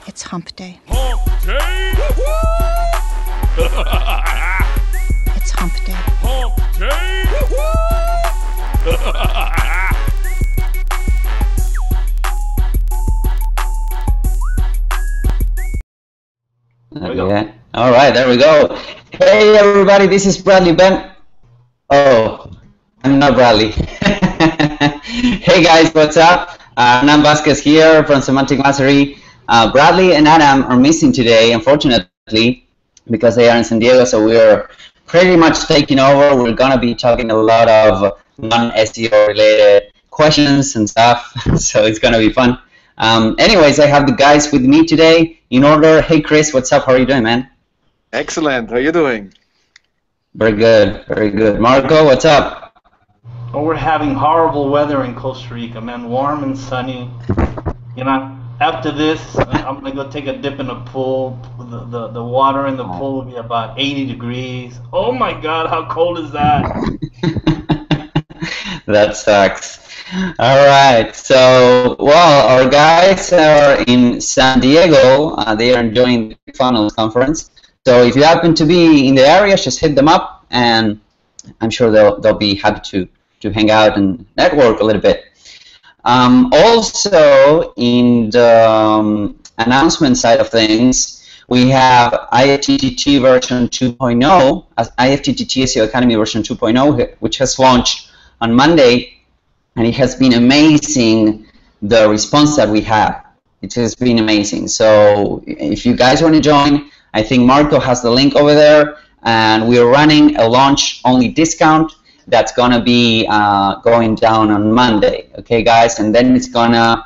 It's hump day. Hump day! It's hump day. Hump day! Okay. All right, there we go. Hey everybody, this is Bradley Ben. Oh, I'm not Bradley. Hey guys, what's up? Anam Vasquez here from Semantic Mastery. Bradley and Adam are missing today, unfortunately, because they are in San Diego, so we're pretty much taking over. We're going to be talking a lot of non-SEO related questions and stuff, so it's going to be fun. Anyways, I have the guys with me today in order. Hey Chris, what's up? How are you doing, man? Excellent. How are you doing? Very good, very good. Marco, what's up? Oh, we're having horrible weather in Costa Rica, man. Warm and sunny. You know, after this, I'm gonna go take a dip in the pool. The water in the pool will be about 80 degrees. Oh my God, how cold is that? That sucks. All right, so, well, our guys are in San Diego. They are enjoying the Funnels conference. So if you happen to be in the area, just hit them up, and I'm sure they'll be happy to hang out and network a little bit. Also, in the announcement side of things, we have IFTTT version 2.0, IFTTT SEO Academy version 2.0, which has launched on Monday. And it has been amazing, the response that we have. It has been amazing. So if you guys want to join, I think Marco has the link over there. And we're running a launch-only discount that's going to be going down on Monday. Okay, guys? And then it's gonna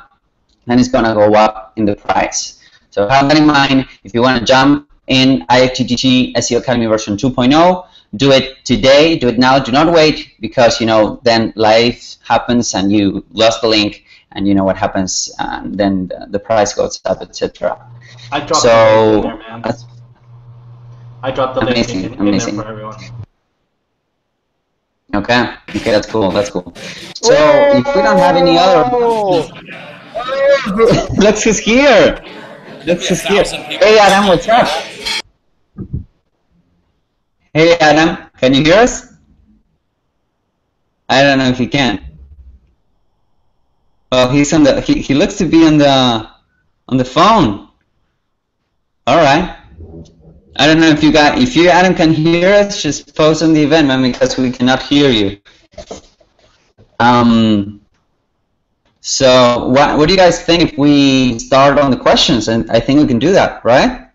go up in the price. So have that in mind. If you want to jump in IFTTT SEO Academy version 2.0, do it today, do it now, do not wait, because then life happens and you lost the link, and you know what happens, and then the price goes up, etc. I dropped the link in there, man. I dropped the link in there for everyone. Okay, that's cool, that's cool. So if we don't have any other... Look who's here! Look who's here! Hey Adam, what's up? Hey Adam, can you hear us? I don't know if he can. Well, he's on the. He looks to be on the phone. All right. I don't know if you Adam can hear us. Just post on the event, man, because we cannot hear you. So what do you guys think if we start on the questions? And I think we can do that, right?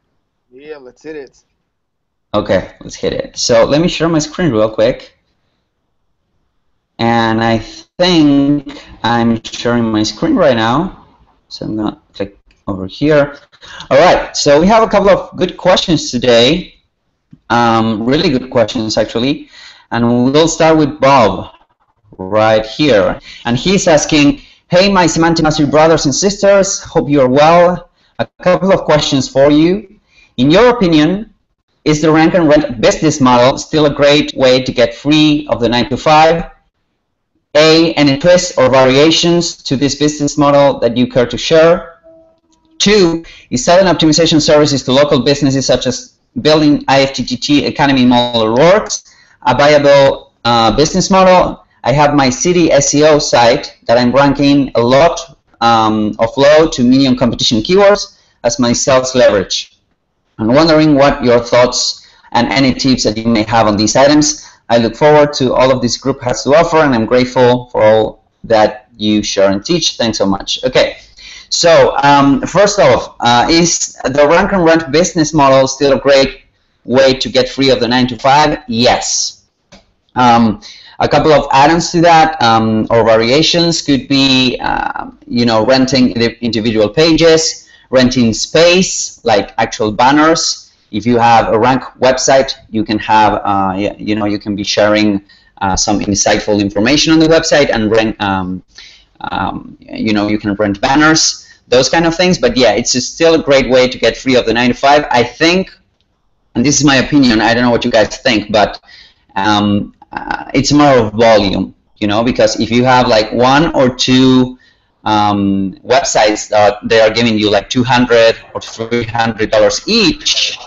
Yeah, let's hit it. Okay, let's hit it. So let me share my screen real quick. And I think I'm sharing my screen right now. So I'm going to click over here. All right, so we have a couple of good questions today. Really good questions, actually. And we'll start with Bob right here. And he's asking, hey, my Semantic Mastery brothers and sisters, hope you are well. A couple of questions for you. In your opinion, is the rank and rent business model still a great way to get free of the 9-to-5? A, any twists or variations to this business model that you care to share? 2, is selling optimization services to local businesses such as building IFTTT Academy model works a viable business model? I have my city SEO site that I'm ranking a lot of low to medium competition keywords as my sales leverage. I'm wondering what your thoughts and any tips that you may have on these items. I look forward to all of this group has to offer, and I'm grateful for all that you share and teach. Thanks so much. Okay, so first off, is the rank and rent business model still a great way to get free of the 9-to-5? Yes. A couple of add-ons to that or variations could be, renting individual pages, renting space, like actual banners. If you have a rank website, you can have, you can be sharing some insightful information on the website and rent, you can rent banners, those kind of things. But yeah, it's still a great way to get free of the 9-to-5. I think, and this is my opinion, I don't know what you guys think, but it's more of volume, because if you have like 1 or 2 websites that they are giving you like $200 or $300 each.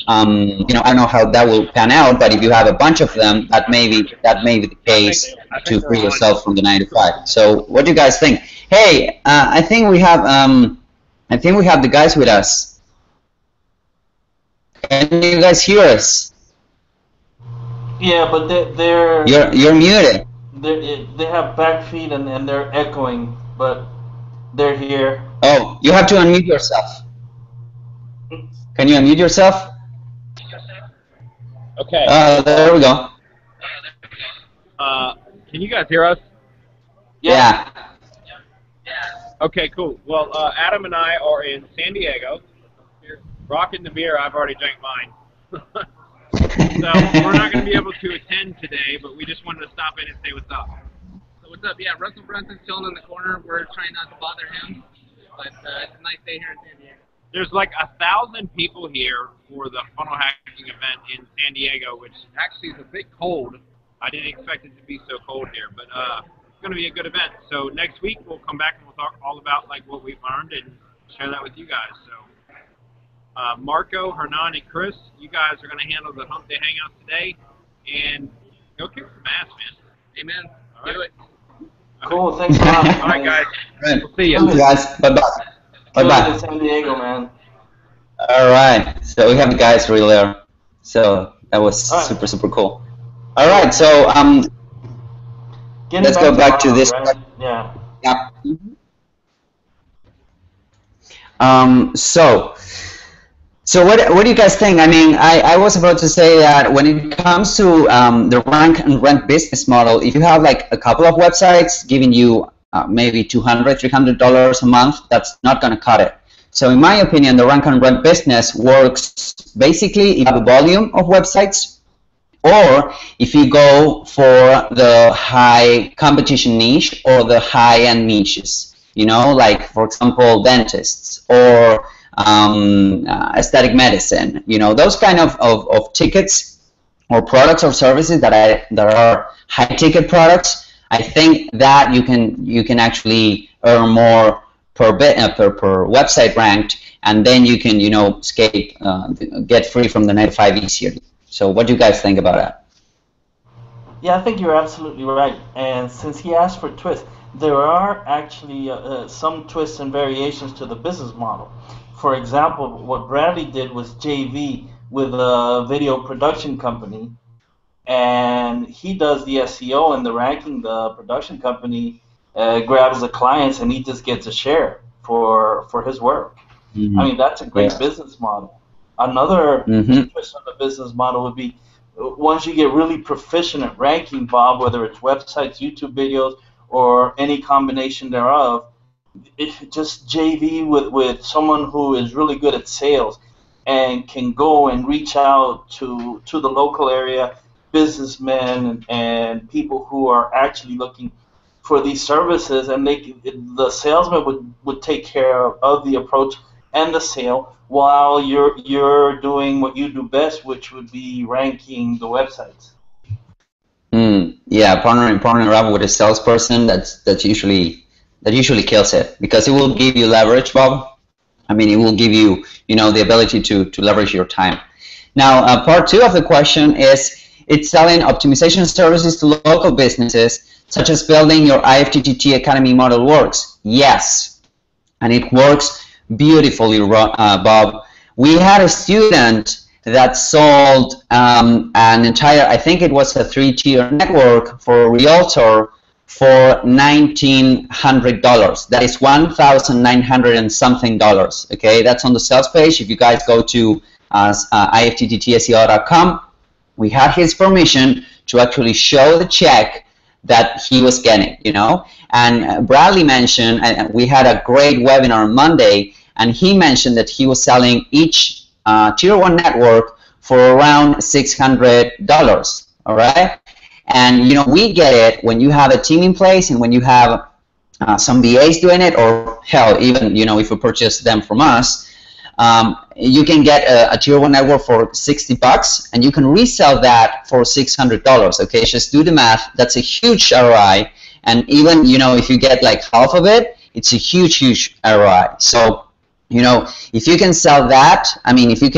You know, I don't know how that will pan out, but if you have a bunch of them, that may be the case to free yourself from the 9 to 5. So, what do you guys think? Hey, I think we have the guys with us. Can you guys hear us? Yeah, but they're you're muted. They have back feed and they're echoing, but they're here. Oh, you have to unmute yourself. Can you unmute yourself? Okay. There we go. Can you guys hear us? Yeah. Okay, cool. Well, Adam and I are in San Diego. Rocking the beer. I've already drank mine. So we're not going to be able to attend today, but we just wanted to stop in and say what's up. So what's up? Yeah, Russell Brunson's chilling in the corner. We're trying not to bother him, but it's a nice day here in San Diego. There's like 1,000 people here for the funnel hacking event in San Diego, which actually is a bit cold. I didn't expect it to be so cold here, but it's going to be a good event. So next week we'll come back and we'll talk all about like what we've learned and share that with you guys. So Marco, Hernan, and Chris, you guys are going to handle the Hump Day Hangouts today, and go kick some ass, man. Amen. All right. Do it. Cool. Thanks a lot. All right, guys. Right. We'll see you. Thank you guys. Bye-bye. Bye-bye. In San Diego, man. All right. So we have the guys really there. So that was super cool. All right. So let's go back to this. Right? Yeah. Yeah. So what do you guys think? I mean, I was about to say that when it comes to the rank and rent business model, if you have like a couple of websites giving you maybe $200, $300 a month, that's not going to cut it. So in my opinion, the rank and rent business works basically if you have a volume of websites, or if you go for the high competition niche or the high-end niches, you know, like for example, dentists or aesthetic medicine, you know, those kind of tickets or products or services that are high-ticket products. I think that you can actually earn more per website ranked, and then you can, you know, get free from the 9 to 5 easier. So what do you guys think about that? Yeah, I think you're absolutely right. And since he asked for twists, there are actually some twists and variations to the business model. For example, what Bradley did was JV with a video production company, and he does the SEO and the ranking. The production company grabs the clients, and he just gets a share for his work. Mm-hmm. I mean, that's a great business model. Another twist on the business model would be once you get really proficient at ranking, Bob, whether it's websites, YouTube videos, or any combination thereof, just JV with someone who is really good at sales and can go and reach out to the local area businessmen and people who are actually looking for these services, and the salesman would take care of the approach and the sale while you're doing what you do best, which would be ranking the websites. Yeah, partnering up with a salesperson that usually kills it, because it will give you leverage, Bob. I mean, it will give you, you know, the ability to leverage your time. Now, part two of the question is, it's selling optimization services to local businesses, such as building your IFTTT Academy model works. Yes, and it works beautifully, Bob. We had a student that sold an entire, I think it was a 3-tier network for a realtor for $1,900. That is $1,900 and something dollars. Okay, that's on the sales page. If you guys go to IFTTTSEO.com, we had his permission to actually show the check that he was getting, you know. And Bradley mentioned, we had a great webinar on Monday, and he mentioned that he was selling each Tier 1 network for around $600, all right? And, you know, we get it when you have a team in place and when you have some VAs doing it, or hell, even, you know, if you purchase them from us, you can get a Tier 1 network for $60, and you can resell that for $600, okay? Just do the math. That's a huge ROI, and even, you know, if you get like half of it, it's a huge, huge ROI. So, you know, if you can sell that, I mean, if you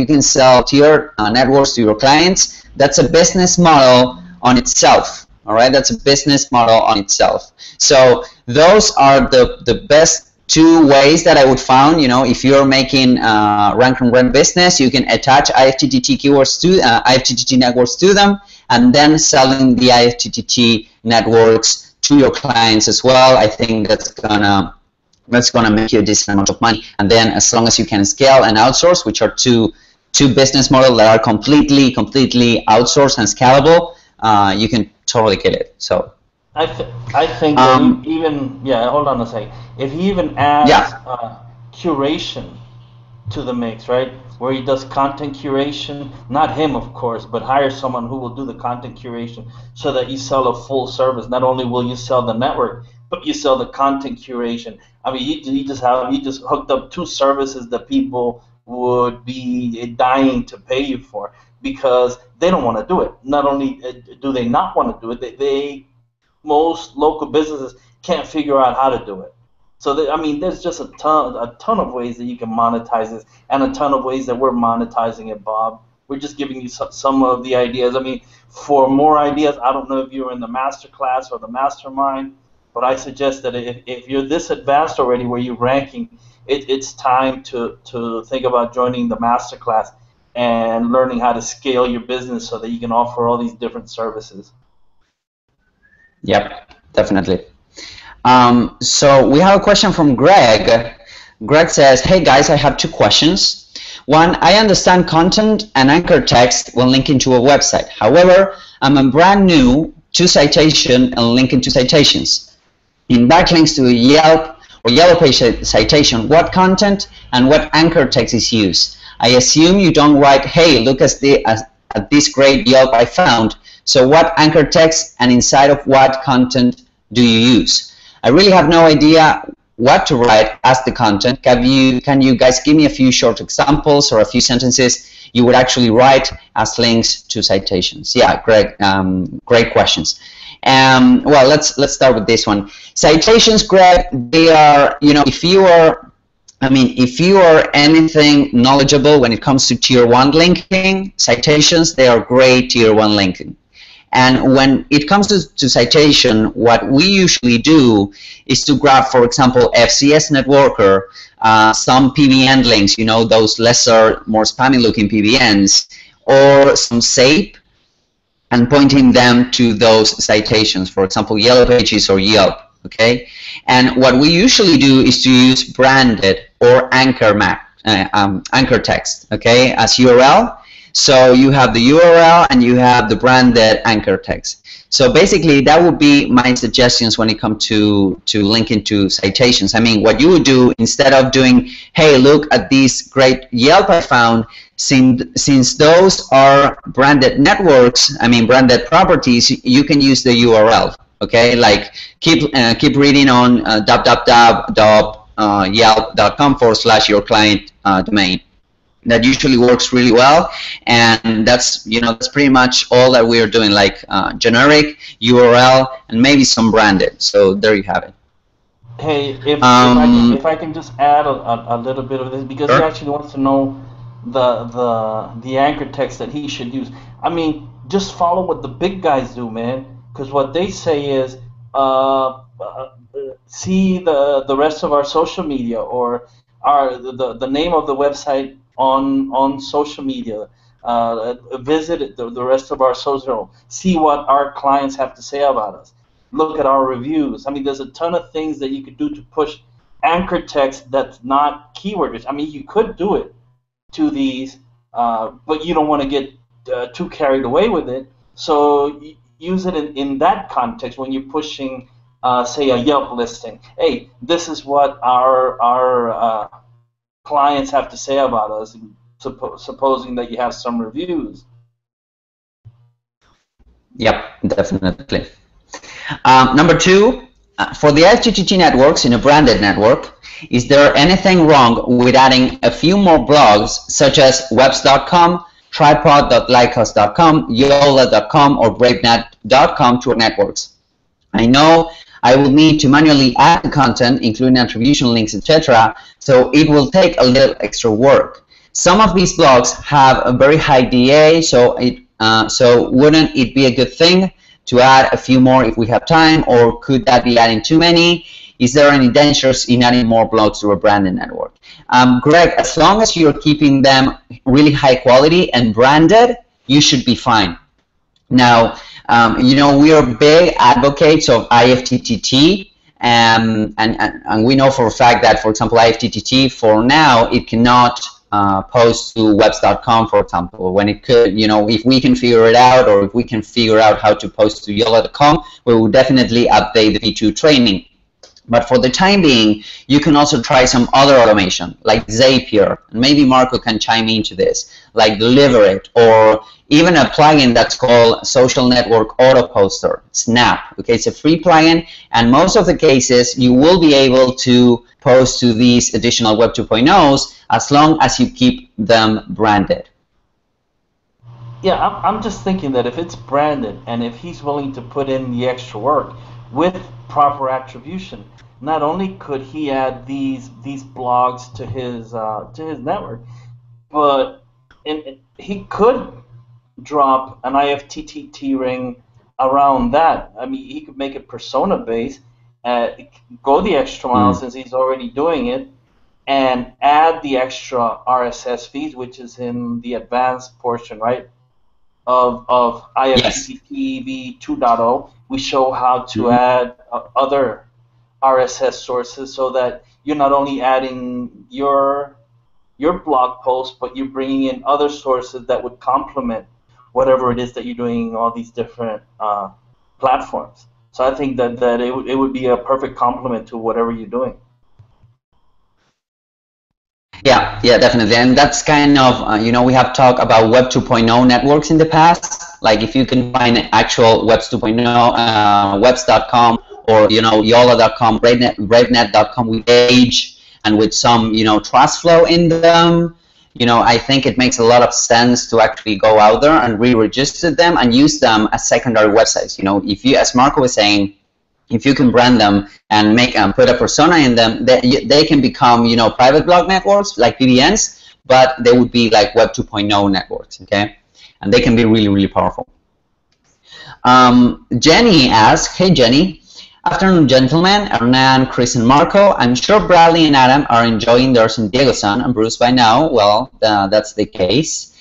can sell tier networks to your clients, that's a business model on itself. All right, that's a business model on itself. So those are the best two ways that I would found. You know, if you're making rank and rent business, you can attach IFTTT keywords to IFTTT networks to them, and then selling the IFTTT networks to your clients as well. I think that's gonna make you a decent amount of money. And then as long as you can scale and outsource, which are two business models that are completely outsourced and scalable, you can totally get it. So I think that even hold on a second. If he even adds curation to the mix, right, where he does content curation, not him of course, but hire someone who will do the content curation, so that you sell a full service. Not only will you sell the network, but you sell the content curation. I mean, you just hooked up two services that people would be dying to pay you for, because they don't want to do it. Not only do they not want to do it, most local businesses can't figure out how to do it. So I mean, there's just a ton of ways that you can monetize this, and a ton of ways that we're monetizing it, Bob. We're just giving you some of the ideas. I mean, for more ideas, I don't know if you're in the masterclass or the mastermind, but I suggest that if you're this advanced already where you're ranking, it's time to think about joining the masterclass and learning how to scale your business so that you can offer all these different services. Yep, definitely. So we have a question from Greg. Greg says, hey guys, I have two questions. One, I understand content and anchor text when linking to a website. However, I'm a brand new to citation and linking to citations. In backlinks to Yelp or Yellow Page citation, what content and what anchor text is used? I assume you don't write, hey, look at this great Yelp I found. So what anchor text and inside of what content do you use? I really have no idea what to write as the content. Can you guys give me a few short examples or a few sentences you would actually write as links to citations? Yeah, Greg, great questions. Well, let's start with this one. Citations, Greg, they are, you know, if you are anything knowledgeable when it comes to tier 1 linking, citations, they are great tier 1 linking. And when it comes to citation, what we usually do is to grab, for example, FCS Networker, some PBN links, you know, those lesser, more spammy looking PBNs, or some SAPE, and pointing them to those citations, for example, Yellow Pages or Yelp, okay? And what we usually do is to use branded or anchor text, okay, as URL. So you have the URL and you have the branded anchor text. So basically, that would be my suggestions when it comes to linking to citations. I mean, what you would do instead of doing, hey, look at this great Yelp I found, since those are branded networks, I mean branded properties, you can use the URL. Okay, like keep reading on yelp.com/your client domain. That usually works really well, and that's pretty much all that we're doing, like generic URL and maybe some branded. So there you have it. Hey, if I can just add a little bit of this, because sure. He actually wants to know the anchor text that he should use. I mean, just follow what the big guys do, man. Because what they say is, see the rest of our social media, or the name of the website on social media. Visit the rest of our social. See what our clients have to say about us. Look at our reviews. I mean, there's a ton of things that you could do to push anchor text that's not keyword rich. I mean, you could do it to these, but you don't want to get too carried away with it. So use it in that context when you're pushing, say, a Yelp listing. Hey, this is what our clients have to say about us, supposing that you have some reviews. Yep, definitely. Number two, for the IFTTT networks in a branded network, is there anything wrong with adding a few more blogs such as webs.com, tripod.lycos.com, yola.com, or bravenet.com to our networks? I know I will need to manually add the content, including attribution links, etc. So it will take a little extra work. Some of these blogs have a very high DA, so wouldn't it be a good thing to add a few more if we have time, or could that be adding too many? Is there any dangers in adding more blogs to a branded network? Greg, as long as you're keeping them really high quality and branded, you should be fine. Now, you know, we are big advocates of IFTTT, and we know for a fact that, for example, IFTTT, for now, it cannot post to webs.com, for example, when it could. You know, if we can figure it out, or if we can figure out how to post to yola.com, we will definitely update the V2 training. But for the time being, you can also try some other automation, like Zapier, and maybe Marco can chime into this, like Deliver It, or even a plugin that's called Social Network Auto Poster, Snap. Okay, it's a free plugin, and most of the cases you will be able to post to these additional Web 2.0s as long as you keep them branded. Yeah, I'm just thinking that if it's branded and if he's willing to put in the extra work with proper attribution, not only could he add these blogs to his network, but he could drop an IFTTT ring around that. I mean, he could make it persona based, go the extra mile since he's already doing it, and add the extra RSS feeds, which is in the advanced portion, right, of IFTTT v 2.0. We show how to add other RSS sources, so that you're not only adding your blog post, but you're bringing in other sources that would complement whatever it is that you're doing in all these different platforms. So I think that it would be a perfect complement to whatever you're doing. Yeah, definitely, and that's kind of, you know, we have talked about Web 2.0 networks in the past. Like if you can find actual Webs 2.0, webs.com, or, you know, yola.com, bravenet.com with Page and with some, you know, trust flow in them, you know, I think it makes a lot of sense to actually go out there and re-register them and use them as secondary websites. You know, if you, as Marco was saying, if you can brand them and make put a persona in them, they can become, you know, private blog networks like PBNs, but they would be like Web 2.0 networks, okay? And they can be really, really powerful. Jenny asks, hey Jenny, afternoon gentlemen, Hernan, Chris, and Marco. I'm sure Bradley and Adam are enjoying their San Diego sun and Bruce by now. Well, that's the case.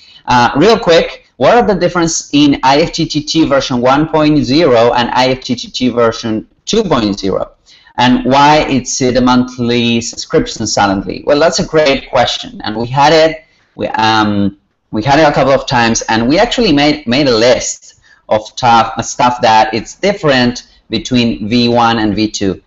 Real quick, what are the difference in IFTTT version 1.0 and IFTTT version 2.0? And why it's a monthly subscription suddenly? Well, that's a great question, and we had it a couple of times, and we actually made a list of stuff that it's different between V1 and V2.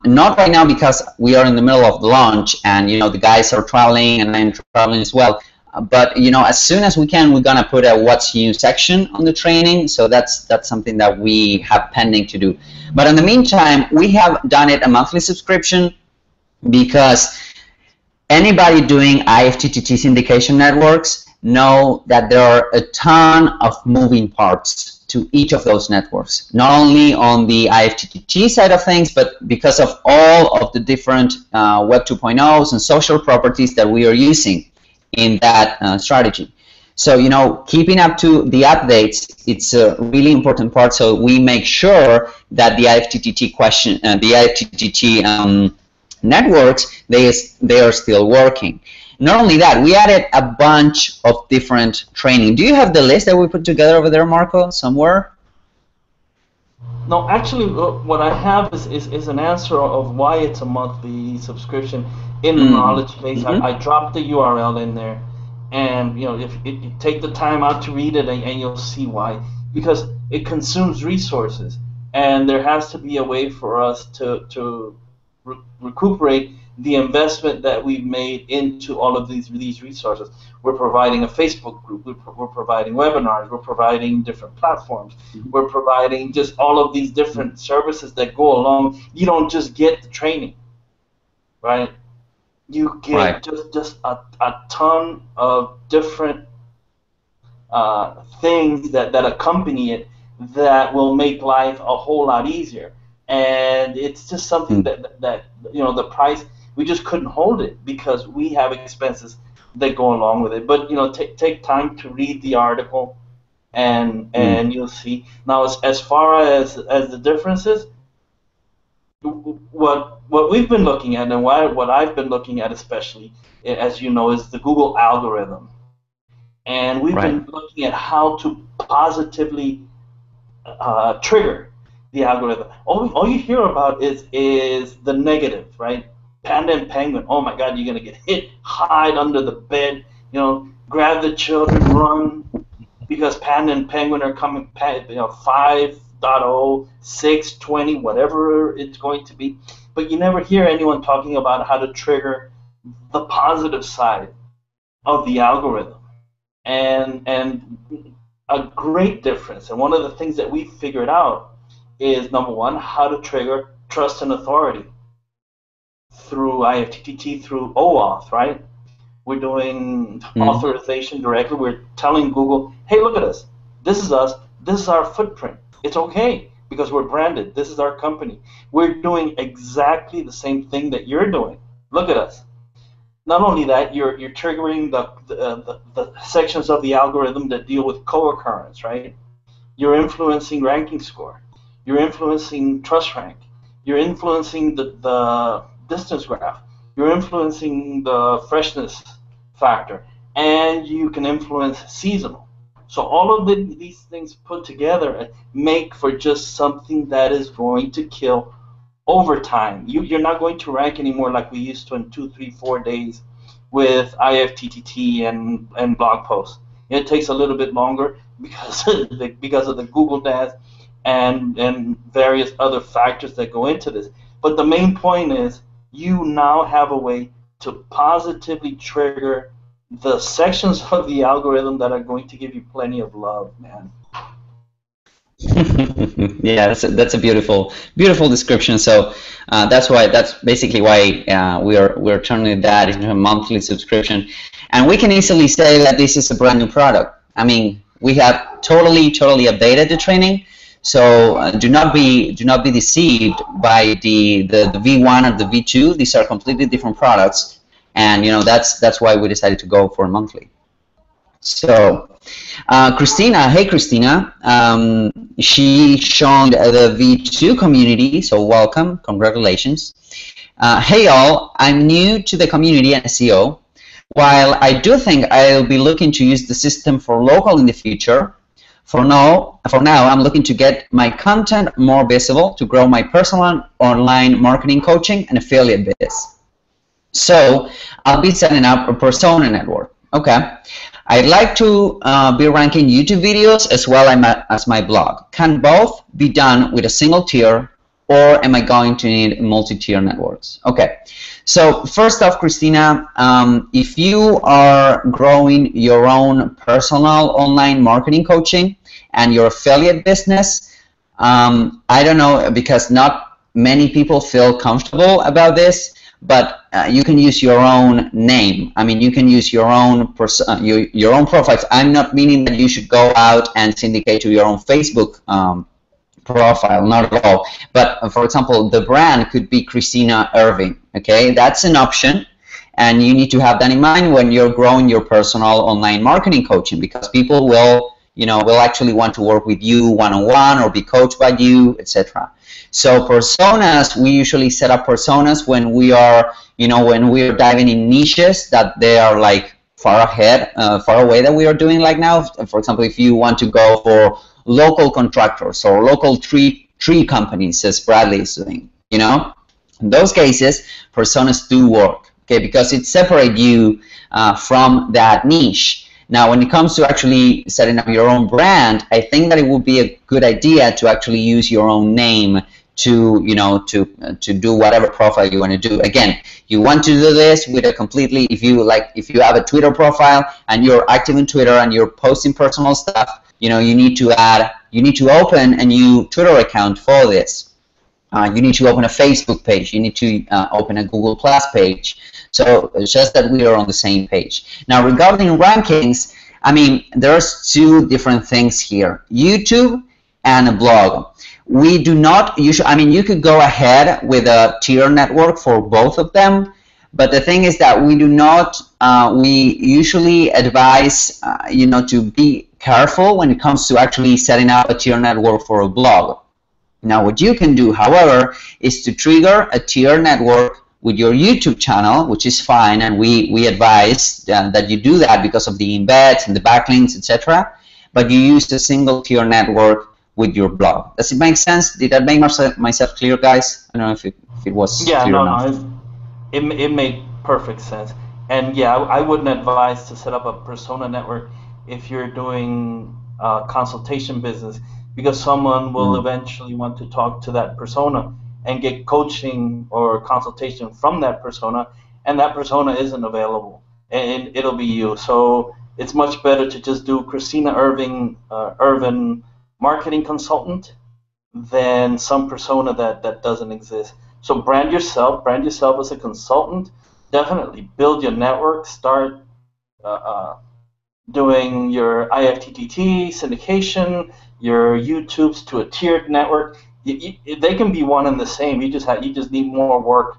Not right now because we are in the middle of the launch, and you know the guys are traveling and I'm traveling as well. But you know, as soon as we can, we're gonna put a what's new section on the training. So that's something that we have pending to do. But in the meantime, we have done it a monthly subscription because anybody doing IFTTT syndication networks know that there are a ton of moving parts to each of those networks, not only on the IFTTT side of things, but because of all of the different Web 2.0s and social properties that we are using in that strategy. So, you know, keeping up to the updates, it's a really important part, so we make sure that the IFTTT networks, they are still working. Not only that, we added a bunch of different training. Do you have the list that we put together over there, Marco, somewhere? No, actually, what I have is an answer of why it's a monthly subscription in the knowledge base. I dropped the URL in there, and you know, if you take the time out to read it, and you'll see why. Because it consumes resources, and there has to be a way for us to recuperate the investment that we've made into all of these resources. We're providing a Facebook group, we're providing webinars, we're providing different platforms, we're providing just all of these different services that go along. You don't just get the training, right? You get just a ton of different things that accompany it that will make life a whole lot easier. and it's just something that the price, we just couldn't hold it because we have expenses that go along with it. But take time to read the article, and you'll see. Now, as far as the differences, what we've been looking at, and what I've been looking at especially, as you know, is the Google algorithm. And we've been looking at how to positively trigger the algorithm. All you hear about is the negative, right? Panda and penguin, oh my God, you're going to get hit, hide under the bed, grab the children, run, because Panda and penguin are coming, 5.0, 6.20, whatever it's going to be. But you never hear anyone talking about how to trigger the positive side of the algorithm. And a great difference, and one of the things that we figured out is, number one, how to trigger trust and authority through IFTTT, through OAuth, right? We're doing authorization directly. We're telling Google, hey, look at us. This is us. This is our footprint. It's okay because we're branded. This is our company. We're doing exactly the same thing that you're doing. Look at us. Not only that, you're triggering the sections of the algorithm that deal with co-occurrence, right? You're influencing ranking score. You're influencing trust rank. You're influencing the distance graph. You're influencing the freshness factor. And you can influence seasonal. So all of these things put together make for just something that is going to kill over time. You're not going to rank anymore like we used to in 2, 3, 4 days with IFTTT and blog posts. It takes a little bit longer because of the Google Ads and various other factors that go into this. But the main point is you now have a way to positively trigger the sections of the algorithm that are going to give you plenty of love, man. Yeah, that's a beautiful description. So that's basically why we're turning that into a monthly subscription, and we can easily say that this is a brand new product. I mean, we have totally updated the training. So do not be deceived by the V1 or the V2. These are completely different products, and that's why we decided to go for monthly. So, Christina, hey Christina, she joined the V2 community, so welcome, congratulations. Hey all, I'm new to the community and SEO. While I do think I'll be looking to use the system for local in the future, for now I'm looking to get my content more visible to grow my personal online marketing coaching and affiliate biz. So, I'll be setting up a persona network. Okay. I'd like to be ranking YouTube videos as well as my blog. Can both be done with a single tier, or am I going to need multi-tier networks? Okay, so first off, Christina, if you are growing your own personal online marketing coaching and your affiliate business, I don't know, because not many people feel comfortable about this, but you can use your own name. I mean, you can use your own your own profiles. I'm not meaning that you should go out and syndicate to your own Facebook profile, not at all. But for example, the brand could be Christina Irving. Okay, that's an option, and you need to have that in mind when you're growing your personal online marketing coaching, because people will actually want to work with you one-on-one or be coached by you, etc. So personas, we usually set up personas when we are, when we are diving in niches that they are like far away that we are doing like now. For example, if you want to go for local contractors or local tree companies, as Bradley is doing, in those cases, personas do work, okay, because it separates you from that niche. Now, when it comes to actually setting up your own brand, I think that it would be a good idea to actually use your own name to to do whatever profile you want to do. Again, you want to do this with a completely, if you have a Twitter profile and you're active in Twitter and you're posting personal stuff, you need to open a new Twitter account for this. You need to open a Facebook page. You need to open a Google Plus page. So it's just that we are on the same page. Now, regarding rankings, I mean, there's two different things here: YouTube and a blog. we do not usually, I mean, you could go ahead with a tier network for both of them, but the thing is that we do not, we usually advise, you know, to be careful when it comes to actually setting up a tier network for a blog. Now, what you can do, however, is to trigger a tier network with your YouTube channel, which is fine, and we advise that you do that because of the embeds and the backlinks, etc. But you use a single tier network with your blog. Does it make sense? Did that make myself clear, guys? I don't know if it was clear enough. No, it made perfect sense. And yeah, I wouldn't advise to set up a persona network if you're doing consultation business, because someone will eventually want to talk to that persona and get coaching or consultation from that persona, and that persona isn't available, and it'll be you. So it's much better to just do Christina Irvin marketing consultant than some persona that doesn't exist. So brand yourself as a consultant. Definitely build your network. Start doing your IFTTT syndication, your YouTubes to a tiered network. They can be one and the same. You just need more work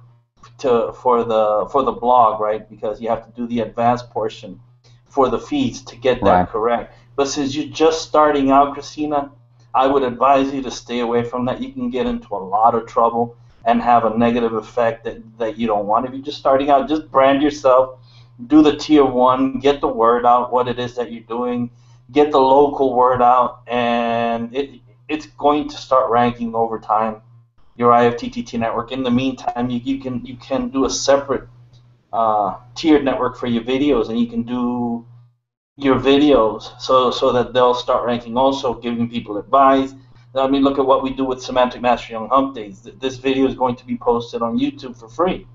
for the blog, right? Because you have to do the advanced portion for the feeds to get that correct. But since you're just starting out, Christina, I would advise you to stay away from that. You can get into a lot of trouble and have a negative effect that you don't want. If you're just starting out, just brand yourself, do the tier 1, get the word out, what it is that you're doing, get the local word out, and it's going to start ranking over time, your IFTTT network. In the meantime, you can do a separate tiered network for your videos, and you can do your videos so that they'll start ranking also, giving people advice. I mean, look at what we do with Semantic Mastery on Hump Days. This video is going to be posted on YouTube for free.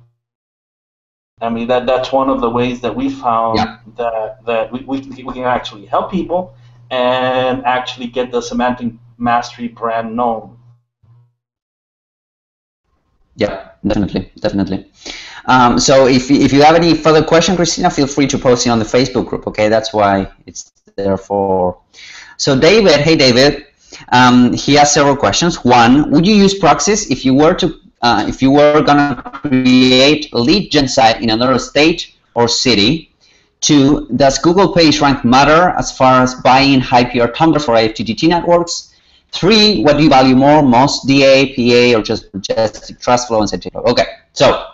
I mean, that's one of the ways that we found that we can actually help people and actually get the Semantic Mastery brand known. Yeah, definitely. So if you have any further questions, Christina, feel free to post it on the Facebook group. Okay, that's why it's there for. So David, hey David, he has several questions. One, would you use proxies if you were gonna create a lead gen site in another state or city? 2, does Google PageRank matter as far as buying high PR tumblers for IFTTT networks? 3, what do you value more, most DA, PA, or just majestic trust flow and citation? Okay, so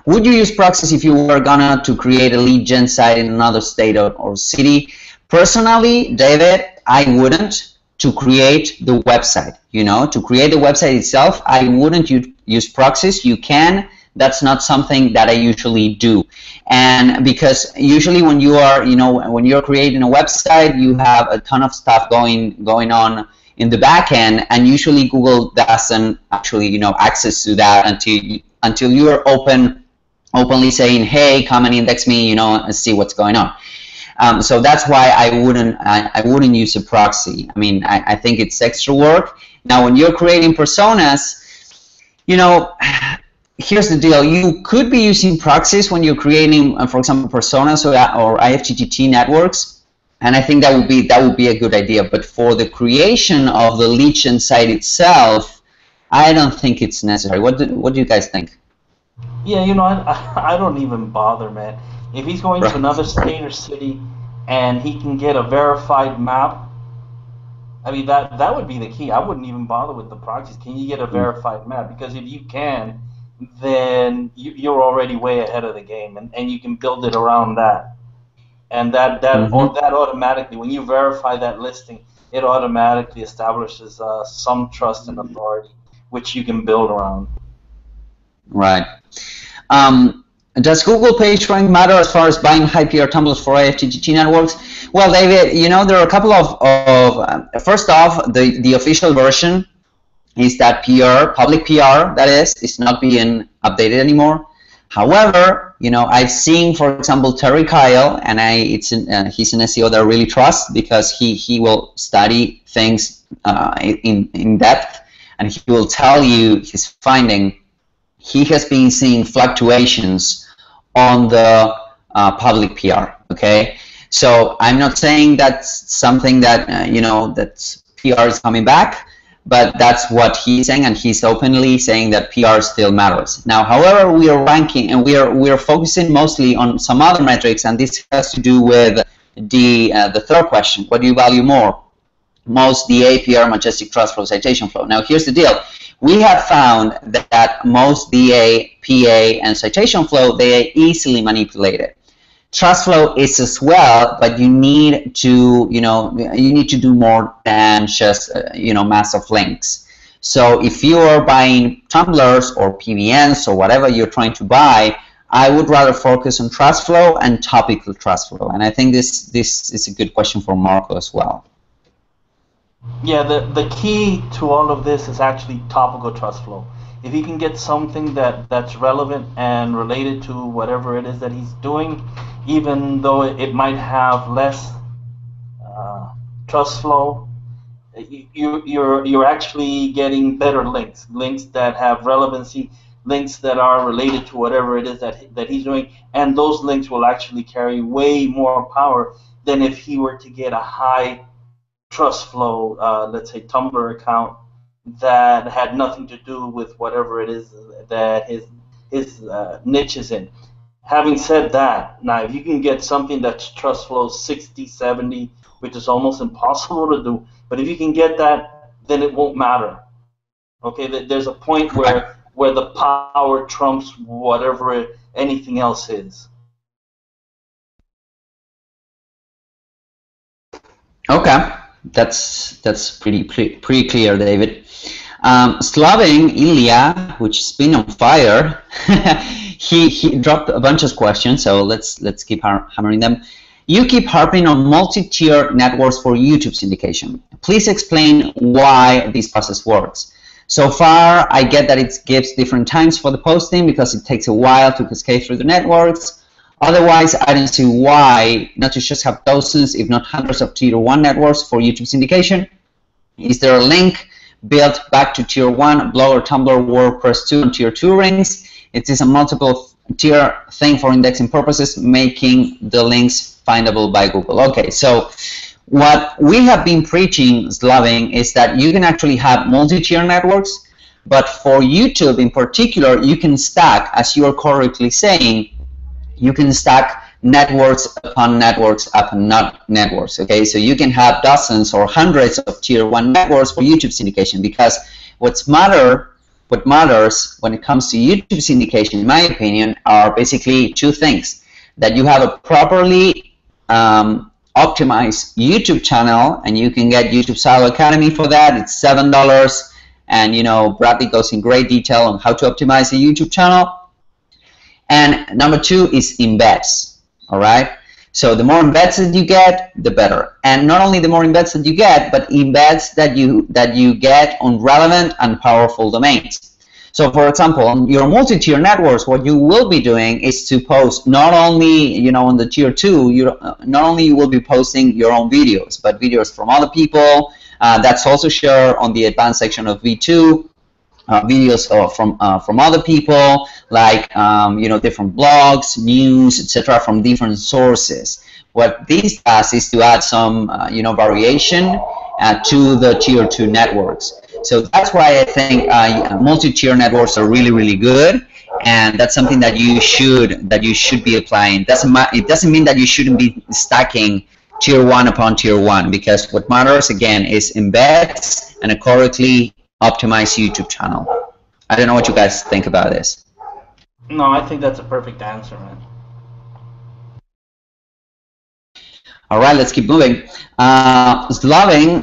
would you use proxies if you were gonna to create a lead gen site in another state or city? Personally, David, I wouldn't. To create the website, you know, to create the website itself, I wouldn't use proxies. You can. That's not something that I usually do, and because usually when you are, you know, when you're creating a website, you have a ton of stuff going on in the back end, and usually Google doesn't actually, you know, access to that until you are openly saying, hey, come and index me, you know, and see what's going on. So that's why I wouldn't use a proxy. I mean, I think it's extra work. Now, when you're creating personas, you know, here's the deal. You could be using proxies when you're creating, for example, personas or IFTTT networks, and I think that would be a good idea. But for the creation of the lead gen site itself, I don't think it's necessary. What do you guys think? Yeah, you know, I don't even bother, man. If he's going to another state or city and he can get a verified map, I mean, that would be the key. I wouldn't even bother with the proxies. Can you get a verified map? Because if you can, then you're already way ahead of the game, and you can build it around that. And that automatically, when you verify that listing, it automatically establishes some trust and authority, which you can build around. Right. Does Google PageRank matter as far as buying high PR tumblers for IFTTT networks? Well, David, you know, there are a couple of first off, the official version is that PR, public PR, that is not being updated anymore. However, you know, I've seen, for example, Terry Kyle, and he's an SEO that I really trust because he will study things in depth, and he will tell you his finding. He has been seeing fluctuations on the public PR. Okay, so I'm not saying that's something that you know that PR is coming back, but that's what he's saying, and he's openly saying that PR still matters. Now, however, we are ranking, and we are focusing mostly on some other metrics, and this has to do with the third question: what do you value more? Most DA, PR, majestic, trust flow, citation flow. Now, here's the deal: we have found that most DA, PA, and citation flow, they are easily manipulated. Trust flow is as well, but you need to, you need to do more than just, mass of links. So if you are buying tumblers or PBNs or whatever you're trying to buy, I would rather focus on trust flow and topical trust flow. And I think this is a good question for Marco as well. Yeah, the key to all of this is actually topical trust flow. If you can get something that's relevant and related to whatever it is that he's doing, even though it might have less trust flow, you're actually getting better links that have relevancy, links that are related to whatever it is that he's doing, and those links will actually carry way more power than if he were to get a high trust flow, let's say Tumblr account that had nothing to do with whatever it is that his niche is in. Having said that, now if you can get something that's trust flow 60, 70, which is almost impossible to do, but if you can get that, then it won't matter. Okay, there's a point where the power trumps whatever anything else is. Okay, that's pretty clear, David. Slavin Ilya, which has been on fire, he dropped a bunch of questions, so let's keep hammering them. You keep harping on multi-tier networks for YouTube syndication. Please explain why this process works. So far, I get that it gives different times for the posting because it takes a while to cascade through the networks. Otherwise, I don't see why not to just have dozens, if not hundreds of tier 1 networks for YouTube syndication. Is there a link built back to tier 1, Blogger, Tumblr, WordPress 2, and tier 2 rings? It is a multiple tier thing for indexing purposes, making the links findable by Google. Okay, so what we have been preaching, Slavin, is that you can actually have multi-tier networks, but for YouTube in particular, you can stack, as you are correctly saying, you can stack networks upon networks upon networks. Okay, so you can have dozens or hundreds of tier 1 networks for YouTube syndication, because what matters when it comes to YouTube syndication, in my opinion, are basically two things: that you have a properly optimized YouTube channel, and you can get YouTube Academy for that. It's $7, and Bradley goes in great detail on how to optimize a YouTube channel. And number 2 is embeds. All right. So the more embeds that you get, the better. And not only the more embeds that you get, but embeds that you get on relevant and powerful domains. So, for example, on your multi-tier networks, what you will be doing is to post not only, on the tier 2, not only you will be posting your own videos, but videos from other people. That's also shared on the advanced section of V2. Videos from other people, like different blogs, news, etc., from different sources. What this does is to add some variation to the tier 2 networks. So that's why I think multi-tier networks are really, really good, and that's something that you should be applying. It doesn't mean that you shouldn't be stacking tier 1 upon tier 1, because what matters again is embeds and a correctly optimize YouTube channel. I don't know what you guys think about this. No, I think that's a perfect answer, man. All right, let's keep moving. Slavin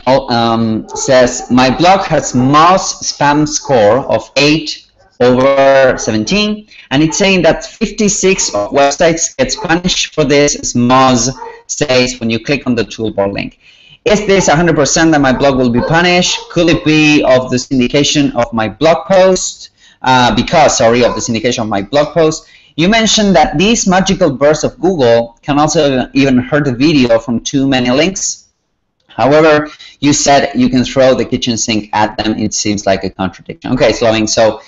says, my blog has mouse spam score of 8/17, and it's saying that 56 of websites gets punished for this, as Moz says when you click on the toolbar link. Is this 100% that my blog will be punished? Could it be of the syndication of my blog post? Of the syndication of my blog post. You mentioned that these magical bursts of Google can also even hurt the video from too many links. However, you said you can throw the kitchen sink at them. It seems like a contradiction. Okay, Slavin, so,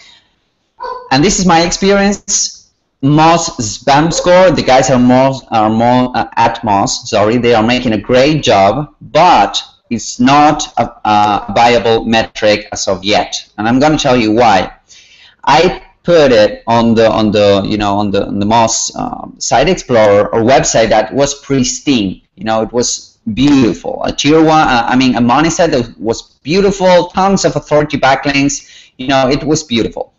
and this is my experience. Moz spam score, the guys are more at Moz, sorry, they are making a great job, but is not a viable metric as of yet, and I'm going to tell you why. I put it on the Moz Site Explorer or website that was pristine. It was beautiful. A tier 1, a money site that was beautiful, tons of authority backlinks. It was beautiful.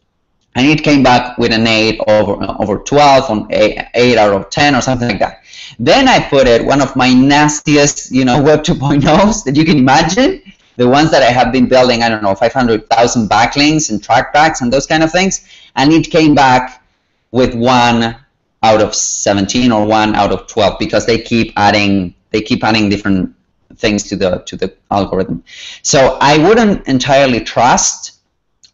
And it came back with an 8 over 12 on 8 out of 10 or something like that. Then I put it one of my nastiest, Web 2.0s that you can imagine, the ones that I have been building, I don't know, 500,000 backlinks and trackbacks and those kind of things, and it came back with 1 out of 17 or 1 out of 12 because they keep adding different things to the algorithm. So I wouldn't entirely trust